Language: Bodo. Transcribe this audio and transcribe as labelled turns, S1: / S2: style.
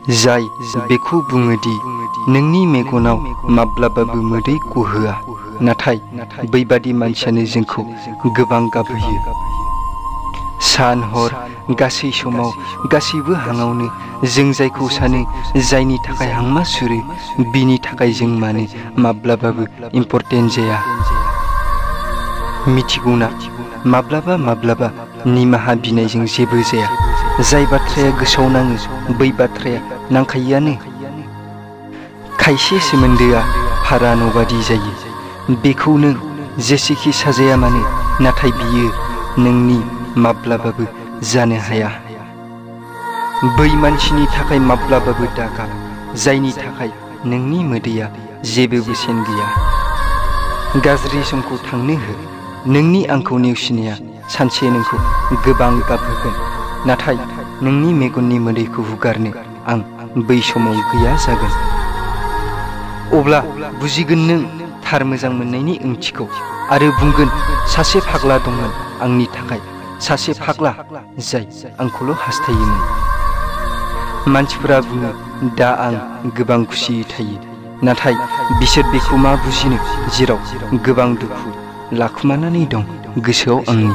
S1: जाय बेखौ बुङोदि नोंनि मेगनाव माब्लाबाबो मोदै गहोआ, नाथाय बैबादि मानसियानो जोंखौ गोबां गाबहोयो। सान हर गासै समाव गासैबो हाङावनो जों जायखौ सानो, जायनि थाखाय हांमा सुरो, बिनि थाखाय जों मानो माब्लाबाबो इम्परटेन्ट जाया। मिथिगौना, माब्लाबा निमाहा बिनायजों जेबो जाया। जाय बाथ्राया गोसोआव नाङो बै बाथ्राया नांखायोआनो। खायसे सोमोन्दोआ भारा न'बादि जायो। बेखौ नों जेसेखि साजाया मानो, नाथाय बियो नोंनि माब्लाबाबो जानो हाया। बै मानसिनि थाखाय माब्लाबाबो दागाब, जायनि थाखाय नोंनि मोदैया जेबो बेसेन गैया। गाज्रि समखौ थांनो हो। नोंनि आंखौ नेवसिनाया सानसे नोंखौ गोबां गाबहोगोन, नाथाय नोंनि मेगननि मोदैखौ हुगारनो आं बै समाव गैया जागोन। अब्ला बुजिगोन नों थार मोजां मोननायनि ओंथिखौ, आरो बुंगोन सासे फाग्ला दंमोन आंनि थाखाय, सासे फाग्ला जाय आंखौल' हास्थायोमोन। मानसिफोरा बुङो दा आं गोबां खुसियै थायो, नाथाय बिसोर बेखौ मा बुजिनो जेराव गोबां दुखु लाखुमानानै दं गोसोआव आंनि।